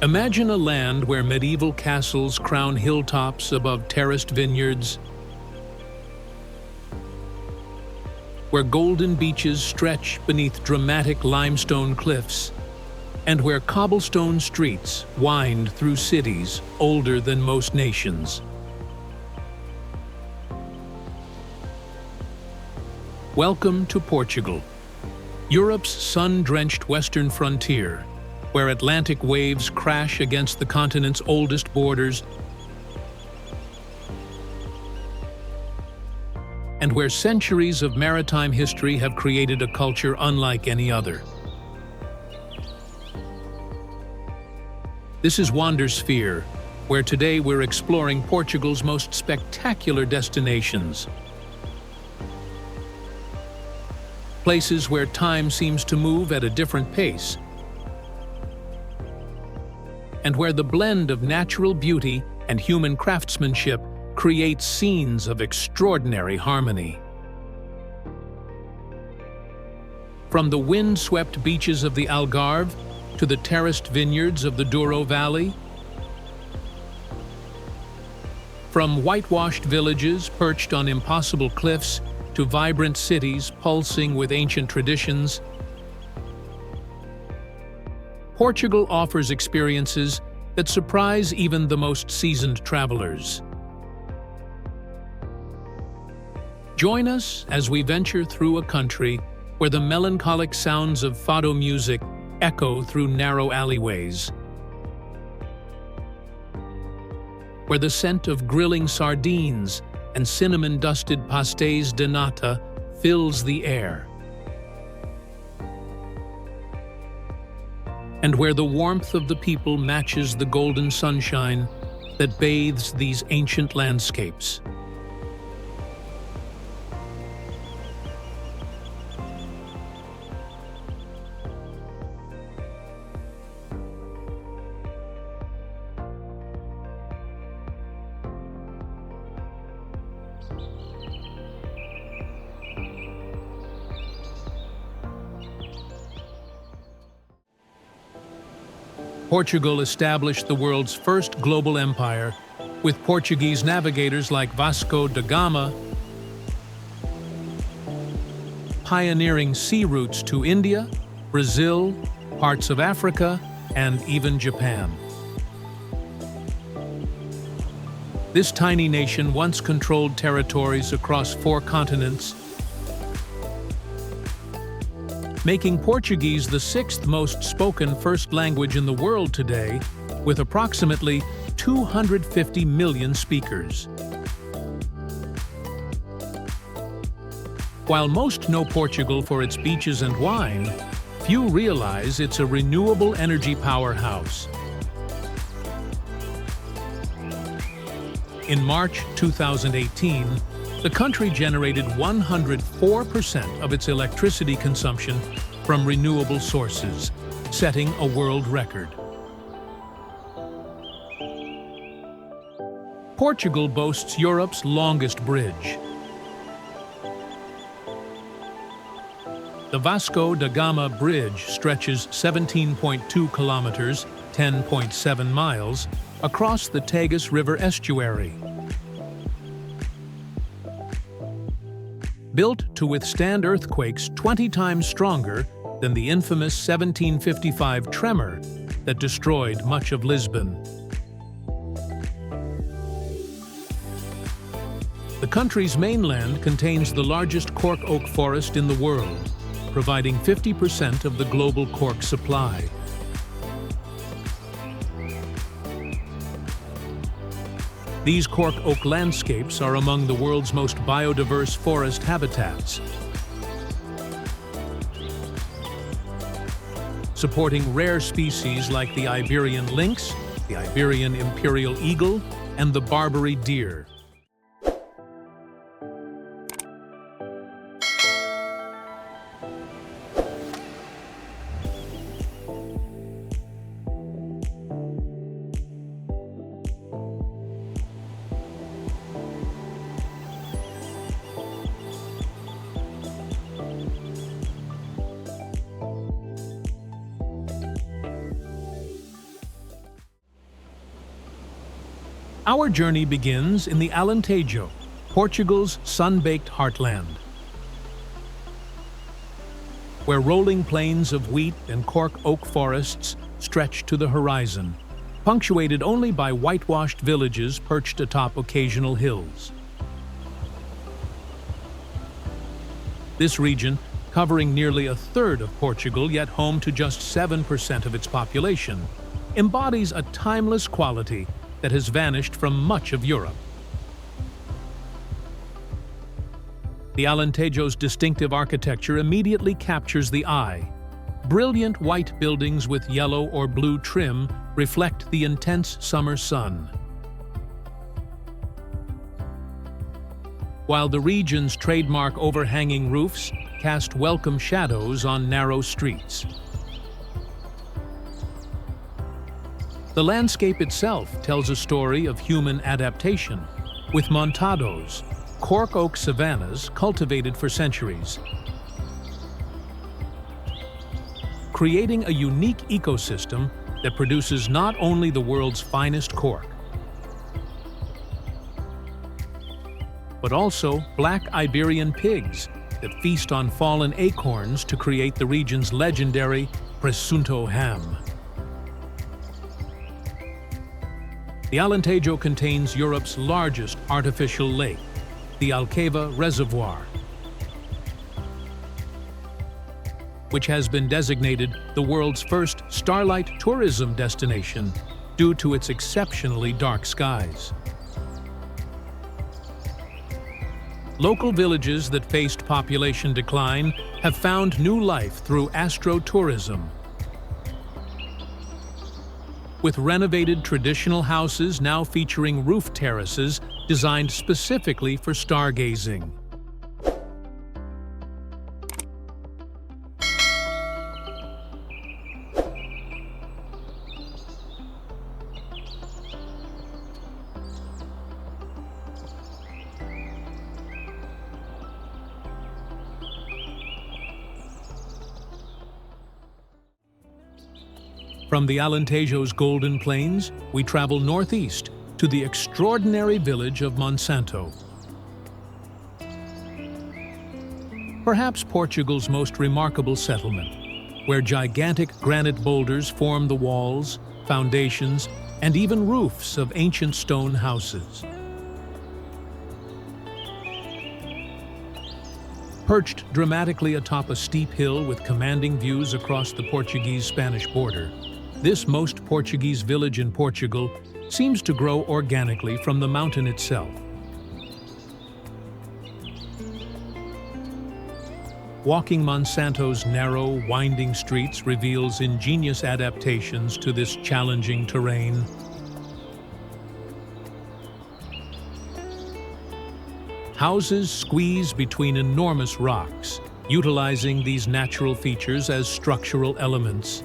Imagine a land where medieval castles crown hilltops above terraced vineyards, where golden beaches stretch beneath dramatic limestone cliffs, and where cobblestone streets wind through cities older than most nations. Welcome to Portugal, Europe's sun-drenched western frontier, where Atlantic waves crash against the continent's oldest borders and where centuries of maritime history have created a culture unlike any other. This is Wandersphere, where today we're exploring Portugal's most spectacular destinations. Places where time seems to move at a different pace, and where the blend of natural beauty and human craftsmanship creates scenes of extraordinary harmony. From the wind-swept beaches of the Algarve to the terraced vineyards of the Douro Valley, from whitewashed villages perched on impossible cliffs to vibrant cities pulsing with ancient traditions, Portugal offers experiences that surprise even the most seasoned travelers. Join us as we venture through a country where the melancholic sounds of fado music echo through narrow alleyways, where the scent of grilling sardines and cinnamon-dusted pastéis de nata fills the air, and where the warmth of the people matches the golden sunshine that bathes these ancient landscapes. Portugal established the world's first global empire, with Portuguese navigators like Vasco da Gama pioneering sea routes to India, Brazil, parts of Africa, and even Japan. This tiny nation once controlled territories across 4 continents, making Portuguese the 6th most spoken first language in the world today, with approximately 250 million speakers. While most know Portugal for its beaches and wine, few realize it's a renewable energy powerhouse. In March 2018, the country generated 104% of its electricity consumption from renewable sources, setting a world record. Portugal boasts Europe's longest bridge. The Vasco da Gama Bridge stretches 17.2 kilometers, 10.7 miles, across the Tagus River estuary. Built to withstand earthquakes 20 times stronger than the infamous 1755 tremor that destroyed much of Lisbon. The country's mainland contains the largest cork oak forest in the world, providing 50% of the global cork supply. These cork oak landscapes are among the world's most biodiverse forest habitats, supporting rare species like the Iberian lynx, the Iberian imperial eagle, and the Barbary deer. Our journey begins in the Alentejo, Portugal's sun-baked heartland, where rolling plains of wheat and cork oak forests stretch to the horizon, punctuated only by whitewashed villages perched atop occasional hills. This region, covering nearly a third of Portugal yet home to just 7% of its population, embodies a timeless quality that has vanished from much of Europe. The Alentejo's distinctive architecture immediately captures the eye. Brilliant white buildings with yellow or blue trim reflect the intense summer sun, while the region's trademark overhanging roofs cast welcome shadows on narrow streets. The landscape itself tells a story of human adaptation, with montados, cork oak savannas cultivated for centuries, creating a unique ecosystem that produces not only the world's finest cork, but also black Iberian pigs that feast on fallen acorns to create the region's legendary presunto ham. The Alentejo contains Europe's largest artificial lake, the Algarve Reservoir, which has been designated the world's first starlight tourism destination due to its exceptionally dark skies. Local villages that faced population decline have found new life through astrotourism, with renovated traditional houses now featuring roof terraces designed specifically for stargazing. From the Alentejo's Golden Plains, we travel northeast to the extraordinary village of Monsanto. Perhaps Portugal's most remarkable settlement, where gigantic granite boulders form the walls, foundations, and even roofs of ancient stone houses. Perched dramatically atop a steep hill with commanding views across the Portuguese-Spanish border, this most Portuguese village in Portugal seems to grow organically from the mountain itself. Walking Monsanto's narrow, winding streets reveals ingenious adaptations to this challenging terrain. Houses squeeze between enormous rocks, utilizing these natural features as structural elements.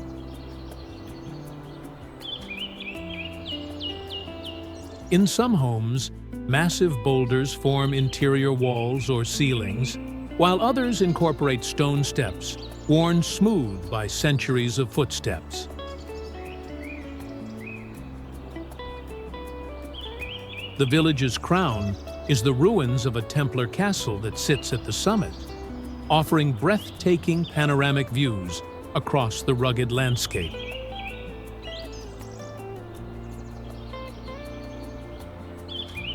In some homes, massive boulders form interior walls or ceilings, while others incorporate stone steps, worn smooth by centuries of footsteps. The village's crown is the ruins of a Templar castle that sits at the summit, offering breathtaking panoramic views across the rugged landscape.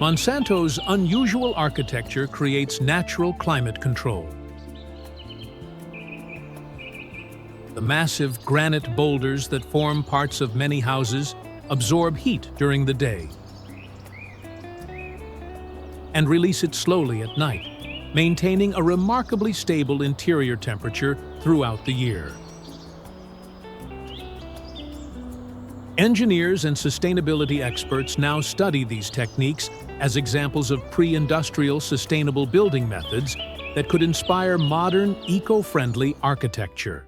Monsanto's unusual architecture creates natural climate control. The massive granite boulders that form parts of many houses absorb heat during the day and release it slowly at night, maintaining a remarkably stable interior temperature throughout the year. Engineers and sustainability experts now study these techniques as examples of pre-industrial sustainable building methods that could inspire modern, eco-friendly architecture.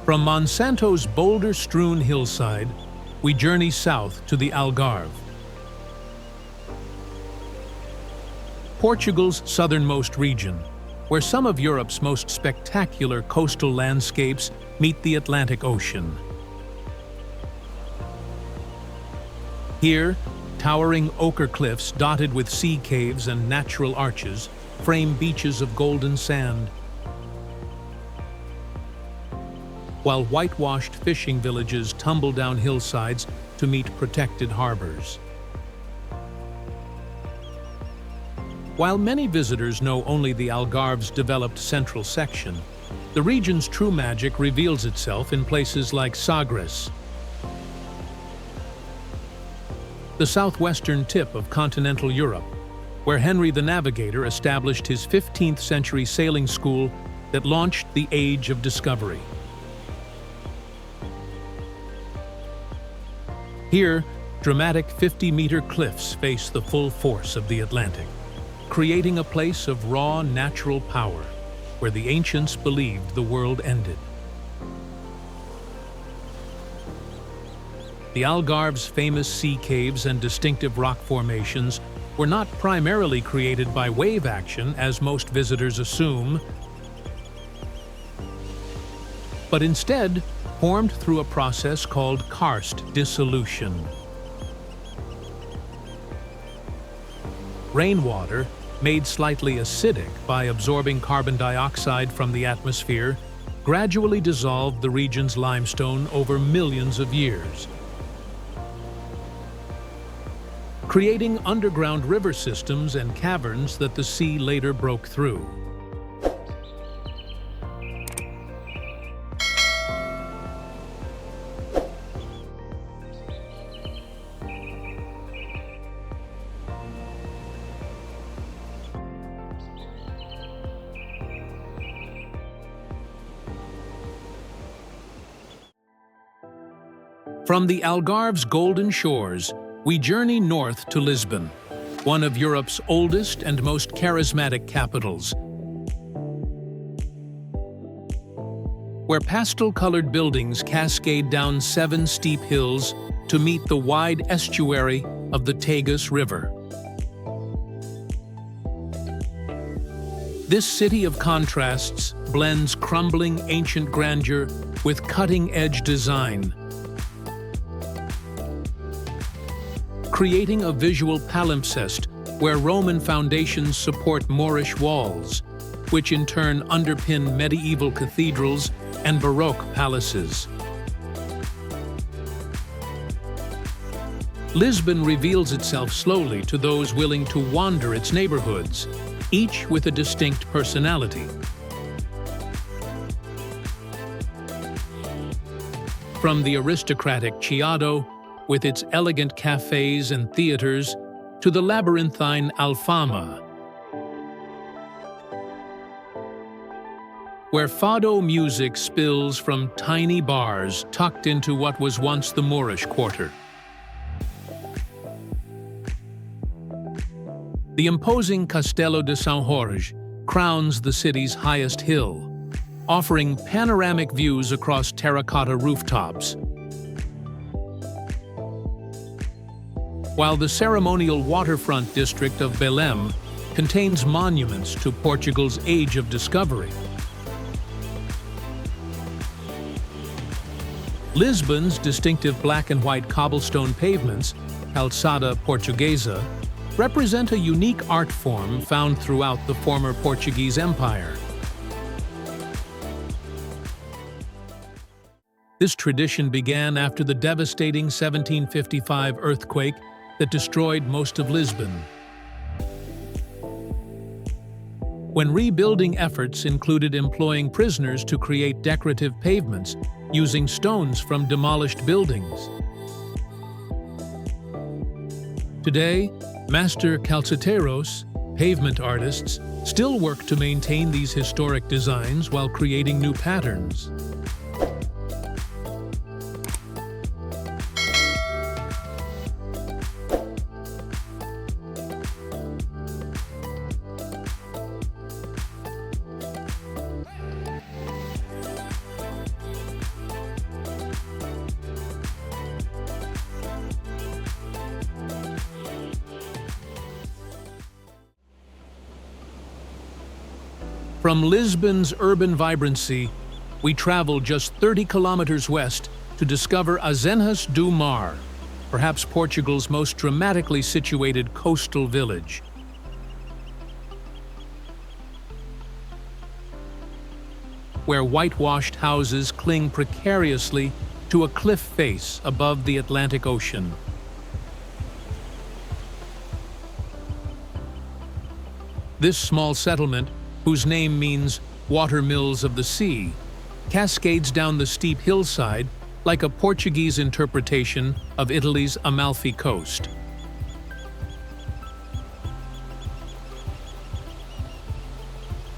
From Monsanto's boulder-strewn hillside, we journey south to the Algarve, Portugal's southernmost region, where some of Europe's most spectacular coastal landscapes meet the Atlantic Ocean. Here, towering ochre cliffs dotted with sea caves and natural arches frame beaches of golden sand, while whitewashed fishing villages tumble down hillsides to meet protected harbors. While many visitors know only the Algarve's developed central section, the region's true magic reveals itself in places like Sagres, the southwestern tip of continental Europe, where Henry the Navigator established his 15th century sailing school that launched the Age of Discovery. Here, dramatic 50-meter cliffs face the full force of the Atlantic, creating a place of raw natural power where the ancients believed the world ended. The Algarve's famous sea caves and distinctive rock formations were not primarily created by wave action, as most visitors assume, but instead formed through a process called karst dissolution. Rainwater, made slightly acidic by absorbing carbon dioxide from the atmosphere, gradually dissolved the region's limestone over millions of years, creating underground river systems and caverns that the sea later broke through. From the Algarve's golden shores, we journey north to Lisbon, one of Europe's oldest and most charismatic capitals, where pastel-colored buildings cascade down 7 steep hills to meet the wide estuary of the Tagus River. This city of contrasts blends crumbling ancient grandeur with cutting-edge design, creating a visual palimpsest where Roman foundations support Moorish walls, which in turn underpin medieval cathedrals and Baroque palaces. Lisbon reveals itself slowly to those willing to wander its neighborhoods, each with a distinct personality. From the aristocratic Chiado, with its elegant cafes and theaters, to the labyrinthine Alfama, where fado music spills from tiny bars tucked into what was once the Moorish quarter. The imposing Castelo de São Jorge crowns the city's highest hill, offering panoramic views across terracotta rooftops, while the ceremonial waterfront district of Belém contains monuments to Portugal's Age of Discovery. Lisbon's distinctive black and white cobblestone pavements, Calçada Portuguesa, represent a unique art form found throughout the former Portuguese Empire. This tradition began after the devastating 1755 earthquake that destroyed most of Lisbon, when rebuilding efforts included employing prisoners to create decorative pavements using stones from demolished buildings. Today, master calceteros, pavement artists, still work to maintain these historic designs while creating new patterns. From Lisbon's urban vibrancy, we travel just 30 kilometers west to discover Azenhas do Mar, perhaps Portugal's most dramatically situated coastal village. Where whitewashed houses cling precariously to a cliff face above the Atlantic Ocean. This small settlement, whose name means water mills of the sea, cascades down the steep hillside like a Portuguese interpretation of Italy's Amalfi Coast.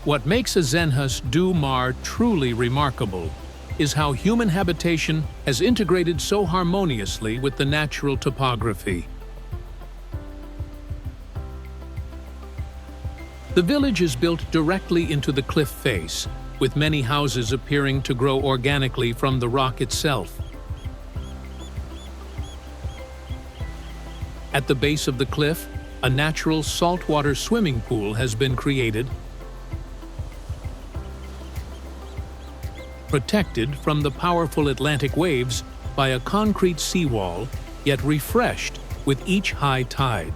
What makes Azenhas do Mar truly remarkable is how human habitation has integrated so harmoniously with the natural topography. The village is built directly into the cliff face, with many houses appearing to grow organically from the rock itself. At the base of the cliff, a natural saltwater swimming pool has been created, protected from the powerful Atlantic waves by a concrete seawall, yet refreshed with each high tide.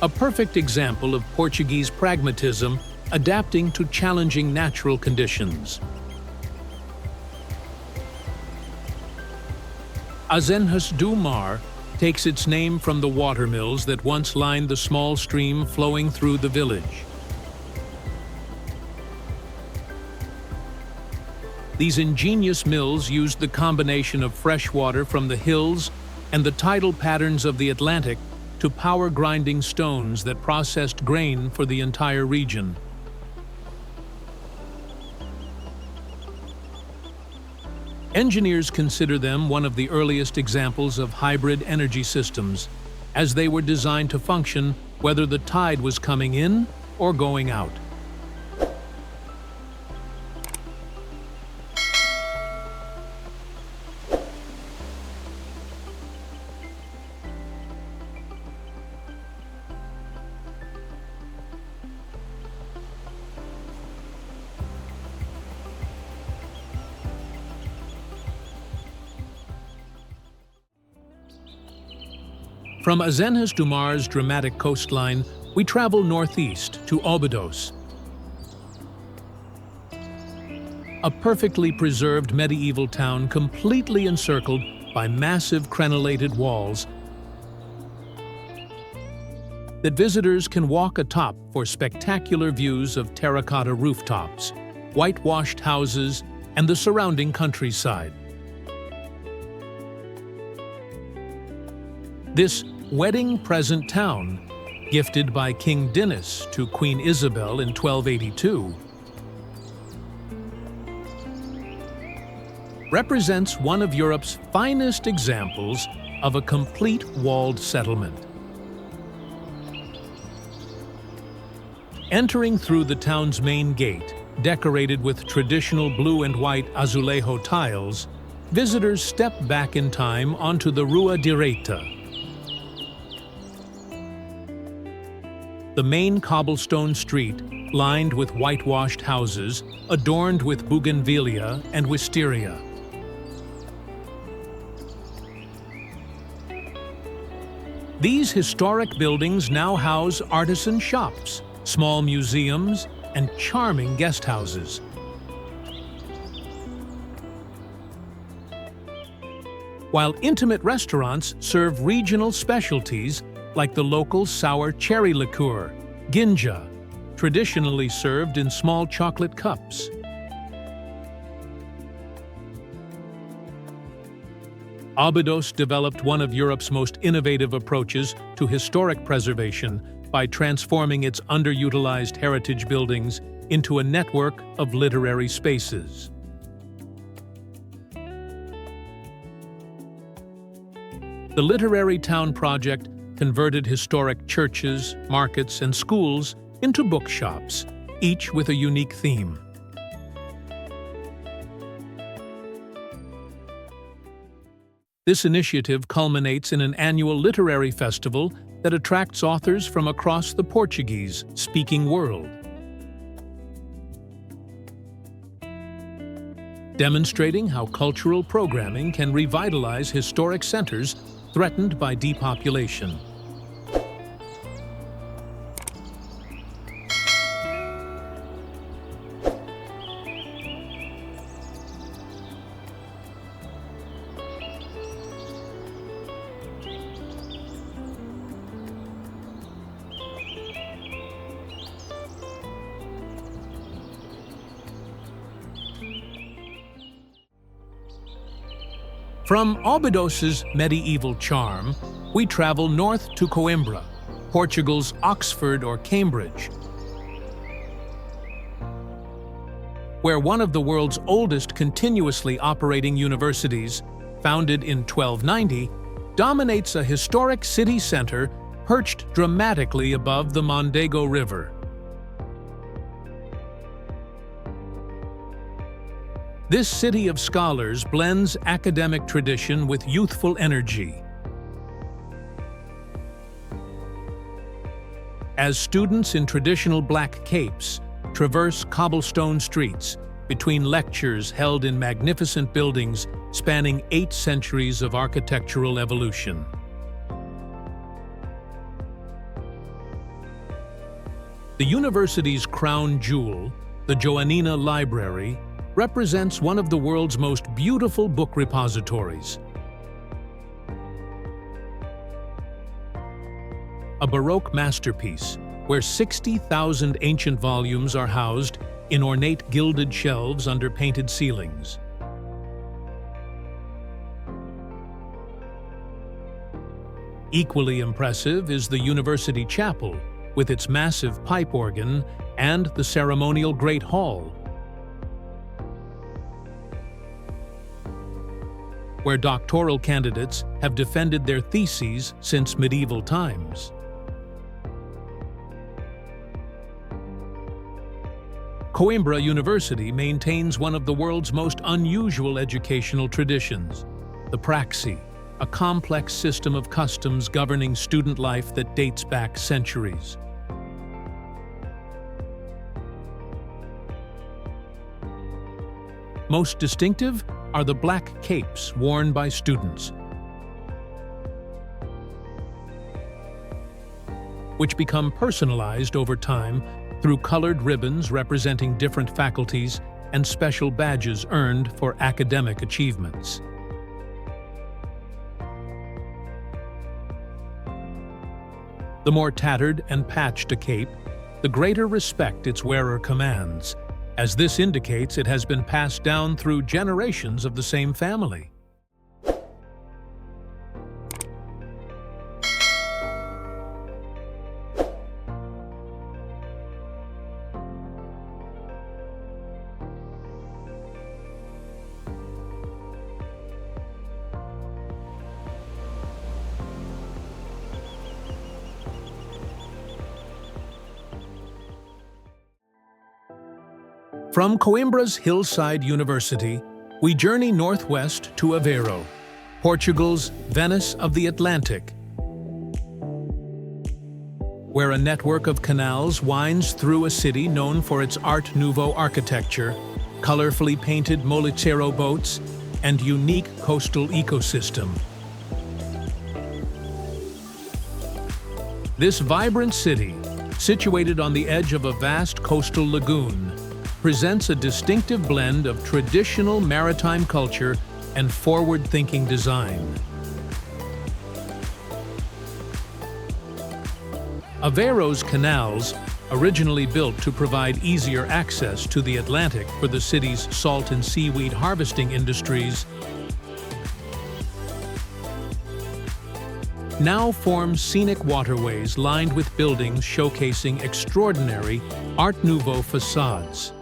A perfect example of Portuguese pragmatism adapting to challenging natural conditions. Azenhas do Mar takes its name from the watermills that once lined the small stream flowing through the village. These ingenious mills used the combination of fresh water from the hills and the tidal patterns of the Atlantic to power grinding stones that processed grain for the entire region. Engineers consider them one of the earliest examples of hybrid energy systems, as they were designed to function whether the tide was coming in or going out. From Azenhas do Mar's dramatic coastline, we travel northeast to Obidos, a perfectly preserved medieval town completely encircled by massive crenellated walls that visitors can walk atop for spectacular views of terracotta rooftops, whitewashed houses, and the surrounding countryside. This wedding present town, gifted by King Dinis to Queen Isabel in 1282, represents one of Europe's finest examples of a complete walled settlement. Entering through the town's main gate, decorated with traditional blue and white azulejo tiles, visitors step back in time onto the Rua Direita, the main cobblestone street lined with whitewashed houses adorned with bougainvillea and wisteria. These historic buildings now house artisan shops, small museums, and charming guest houses. While intimate restaurants serve regional specialties like the local sour cherry liqueur, ginja, traditionally served in small chocolate cups. Obidos developed one of Europe's most innovative approaches to historic preservation by transforming its underutilized heritage buildings into a network of literary spaces. The Literary Town Project converted historic churches, markets, and schools into bookshops, each with a unique theme. This initiative culminates in an annual literary festival that attracts authors from across the Portuguese-speaking world, demonstrating how cultural programming can revitalize historic centers threatened by depopulation. From Obidos' medieval charm, we travel north to Coimbra, Portugal's Oxford or Cambridge, where one of the world's oldest continuously operating universities, founded in 1290, dominates a historic city center perched dramatically above the Mondego River. This city of scholars blends academic tradition with youthful energy. As students in traditional black capes traverse cobblestone streets between lectures held in magnificent buildings spanning 8 centuries of architectural evolution. The university's crown jewel, the Joanina Library, represents one of the world's most beautiful book repositories. A Baroque masterpiece where 60,000 ancient volumes are housed in ornate gilded shelves under painted ceilings. Equally impressive is the University Chapel, with its massive pipe organ and the ceremonial Great Hall, where doctoral candidates have defended their theses since medieval times. Coimbra University maintains one of the world's most unusual educational traditions, the praxi, a complex system of customs governing student life that dates back centuries. Most distinctive are the black capes worn by students, which become personalized over time through colored ribbons representing different faculties and special badges earned for academic achievements. The more tattered and patched a cape, the greater respect its wearer commands, as this indicates it has been passed down through generations of the same family. From Coimbra's hillside university, we journey northwest to Aveiro, Portugal's Venice of the Atlantic, where a network of canals winds through a city known for its Art Nouveau architecture, colorfully painted molicero boats, and unique coastal ecosystem. This vibrant city, situated on the edge of a vast coastal lagoon, presents a distinctive blend of traditional maritime culture and forward-thinking design. Aveiro's canals, originally built to provide easier access to the Atlantic for the city's salt and seaweed harvesting industries, now form scenic waterways lined with buildings showcasing extraordinary Art Nouveau facades.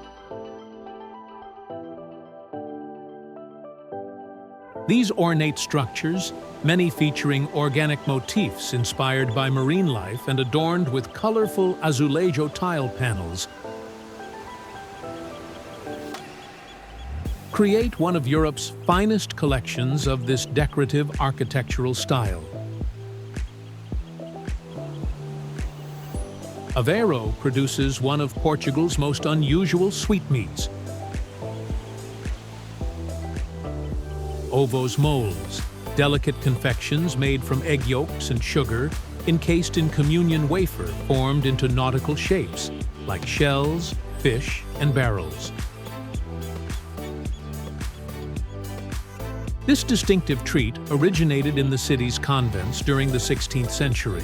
These ornate structures, many featuring organic motifs inspired by marine life and adorned with colorful azulejo tile panels, create one of Europe's finest collections of this decorative architectural style. Aveiro produces one of Portugal's most unusual sweetmeats, ovos moles, delicate confections made from egg yolks and sugar, encased in communion wafer formed into nautical shapes, like shells, fish, and barrels. This distinctive treat originated in the city's convents during the 16th century,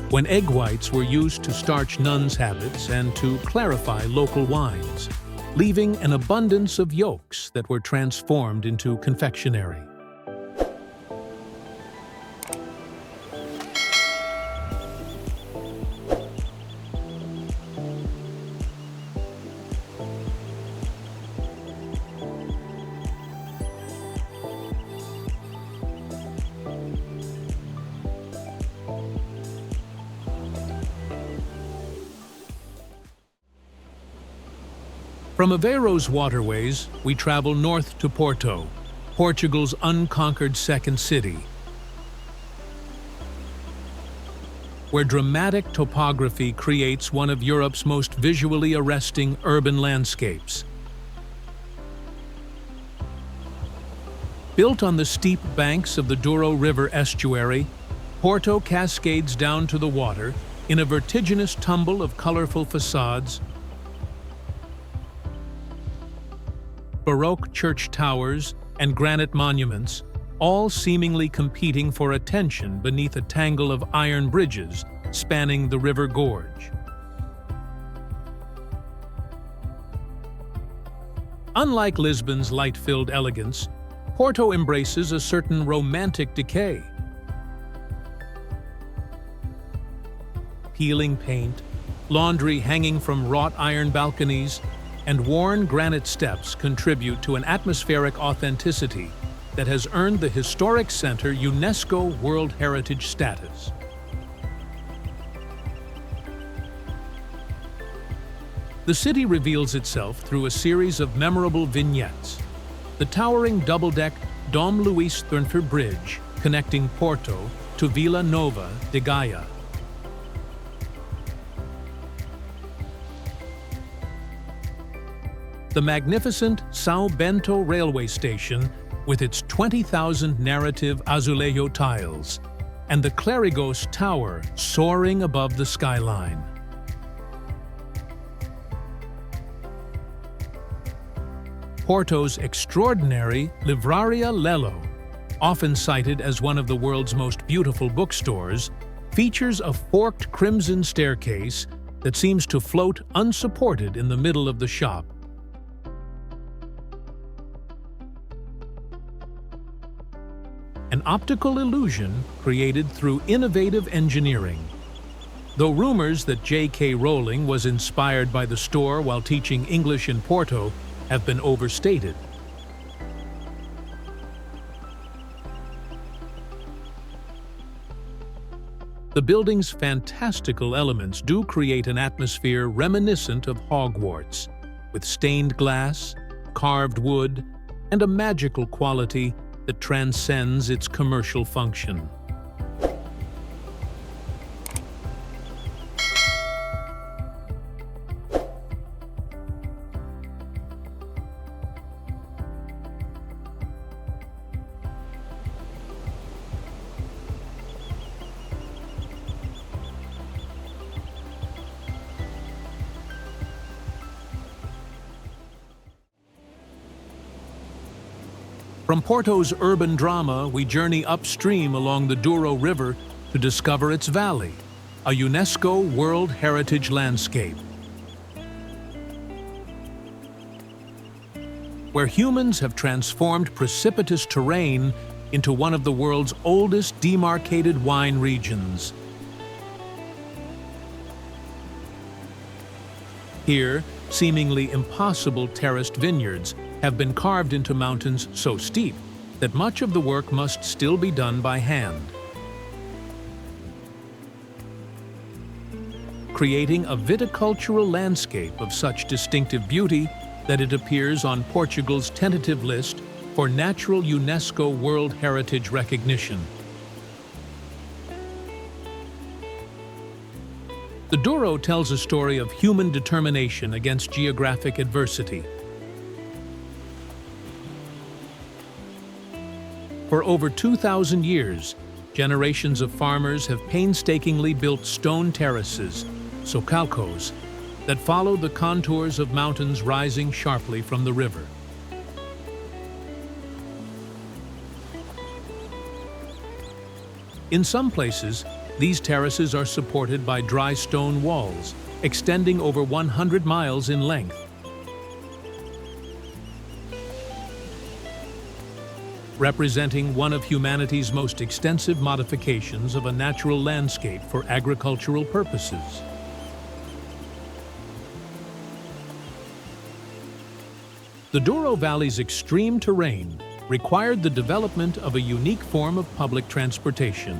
when egg whites were used to starch nuns' habits and to clarify local wines, leaving an abundance of yolks that were transformed into confectionery. From Aveiro's waterways, we travel north to Porto, Portugal's unconquered second city, where dramatic topography creates one of Europe's most visually arresting urban landscapes. Built on the steep banks of the Douro River estuary, Porto cascades down to the water in a vertiginous tumble of colorful facades, Baroque church towers, and granite monuments, all seemingly competing for attention beneath a tangle of iron bridges spanning the river gorge. Unlike Lisbon's light-filled elegance, Porto embraces a certain romantic decay. Peeling paint, laundry hanging from wrought iron balconies, and worn granite steps contribute to an atmospheric authenticity that has earned the historic center UNESCO World Heritage status. The city reveals itself through a series of memorable vignettes. The towering double-deck Dom Luís Thurnfer Bridge connecting Porto to Vila Nova de Gaia. The magnificent São Bento railway station with its 20,000 narrative azulejo tiles, and the Clérigos Tower soaring above the skyline. Porto's extraordinary Livraria Lello, often cited as one of the world's most beautiful bookstores, features a forked crimson staircase that seems to float unsupported in the middle of the shop. An optical illusion created through innovative engineering. Though rumors that J.K. Rowling was inspired by the store while teaching English in Porto have been overstated. The building's fantastical elements do create an atmosphere reminiscent of Hogwarts, with stained glass, carved wood, and a magical quality that transcends its commercial function. From Porto's urban drama, we journey upstream along the Douro River to discover its valley, a UNESCO World Heritage landscape, where humans have transformed precipitous terrain into one of the world's oldest demarcated wine regions. Here, seemingly impossible terraced vineyards have been carved into mountains so steep that much of the work must still be done by hand, creating a viticultural landscape of such distinctive beauty that it appears on Portugal's tentative list for natural UNESCO World Heritage recognition. The Douro tells a story of human determination against geographic adversity. For over 2,000 years, generations of farmers have painstakingly built stone terraces, socalcos, that follow the contours of mountains rising sharply from the river. In some places, these terraces are supported by dry stone walls, extending over 100 miles in length. Representing one of humanity's most extensive modifications of a natural landscape for agricultural purposes. The Douro Valley's extreme terrain required the development of a unique form of public transportation.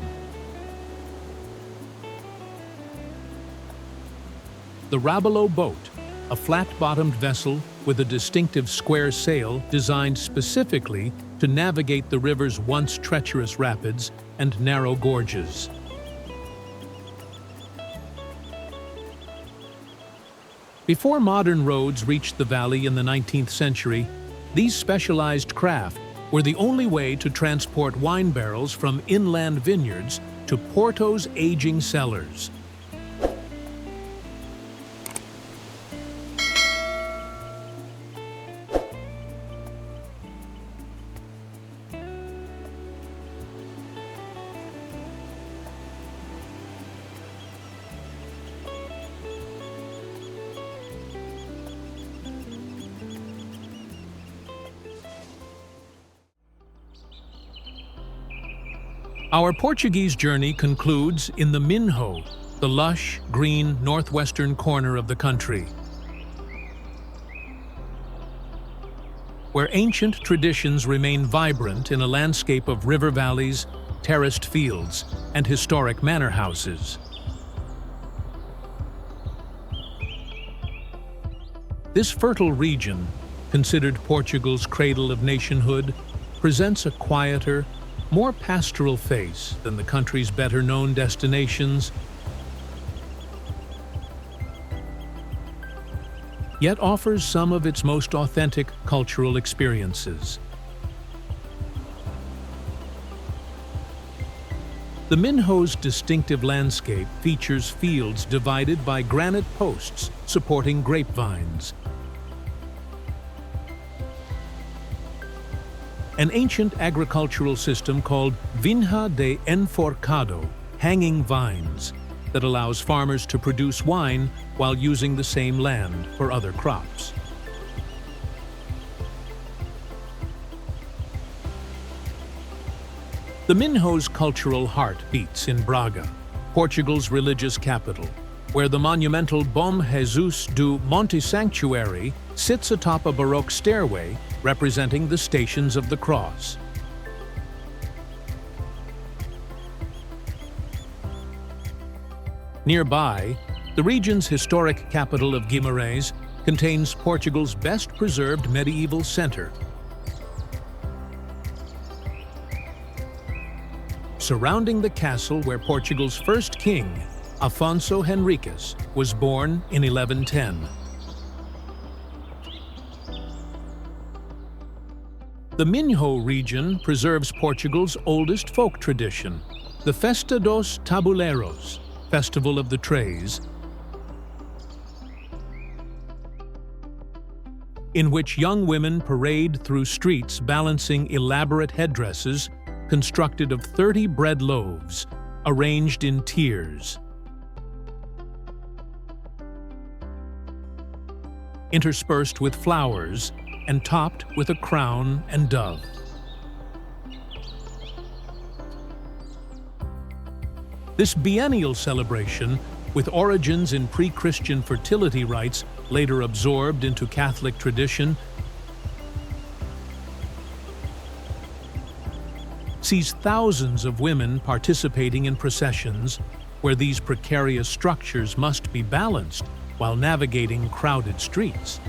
The Rabelais boat, a flat-bottomed vessel with a distinctive square sail designed specifically to navigate the river's once treacherous rapids and narrow gorges. Before modern roads reached the valley in the 19th century, these specialized craft were the only way to transport wine barrels from inland vineyards to Porto's aging cellars. Our Portuguese journey concludes in the Minho, the lush, green, northwestern corner of the country, where ancient traditions remain vibrant in a landscape of river valleys, terraced fields, and historic manor houses. This fertile region, considered Portugal's cradle of nationhood, presents a quieter, more pastoral face than the country's better-known destinations, yet offers some of its most authentic cultural experiences. The Minho's distinctive landscape features fields divided by granite posts supporting grapevines, an ancient agricultural system called vinha de enforcado, hanging vines, that allows farmers to produce wine while using the same land for other crops. The Minho's cultural heart beats in Braga, Portugal's religious capital, where the monumental Bom Jesus do Monte Sanctuary sits atop a Baroque stairway representing the Stations of the Cross. Nearby, the region's historic capital of Guimarães contains Portugal's best-preserved medieval center. Surrounding the castle where Portugal's first king, Afonso Henriques, was born in 1110. The Minho region preserves Portugal's oldest folk tradition, the Festa dos Tabuleiros, Festival of the Trays, in which young women parade through streets balancing elaborate headdresses constructed of 30 bread loaves, arranged in tiers, interspersed with flowers and topped with a crown and dove. This biennial celebration, with origins in pre-Christian fertility rites later absorbed into Catholic tradition, sees thousands of women participating in processions where these precarious structures must be balanced while navigating crowded streets.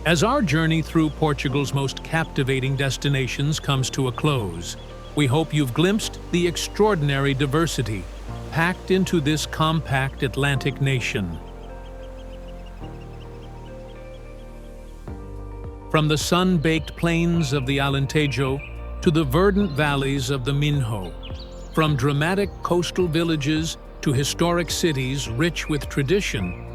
As our journey through Portugal's most captivating destinations comes to a close, we hope you've glimpsed the extraordinary diversity packed into this compact Atlantic nation. From the sun-baked plains of the Alentejo to the verdant valleys of the Minho, from dramatic coastal villages to historic cities rich with tradition,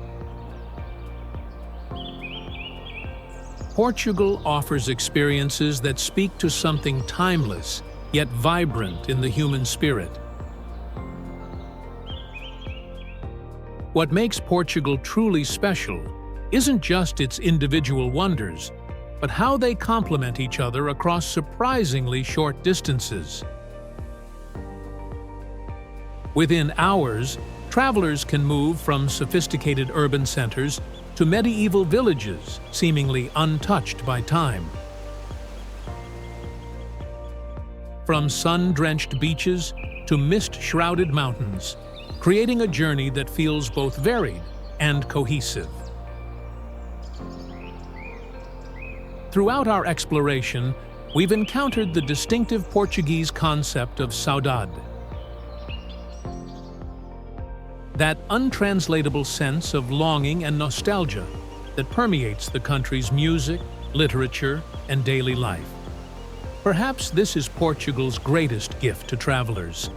Portugal offers experiences that speak to something timeless, yet vibrant in the human spirit. What makes Portugal truly special isn't just its individual wonders, but how they complement each other across surprisingly short distances. Within hours, travelers can move from sophisticated urban centers to medieval villages seemingly untouched by time. From sun-drenched beaches to mist-shrouded mountains, creating a journey that feels both varied and cohesive. Throughout our exploration, we've encountered the distinctive Portuguese concept of saudade. That untranslatable sense of longing and nostalgia that permeates the country's music, literature, and daily life. Perhaps this is Portugal's greatest gift to travelers.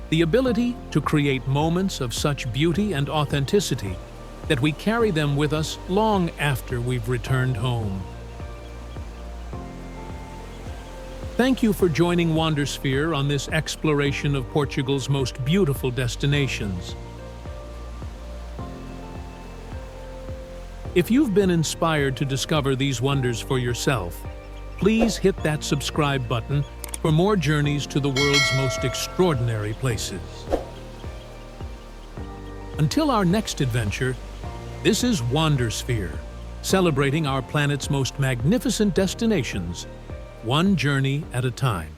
The ability to create moments of such beauty and authenticity that we carry them with us long after we've returned home. Thank you for joining Wandersphere on this exploration of Portugal's most beautiful destinations. If you've been inspired to discover these wonders for yourself, please hit that subscribe button for more journeys to the world's most extraordinary places. Until our next adventure, this is Wandersphere, celebrating our planet's most magnificent destinations, one journey at a time.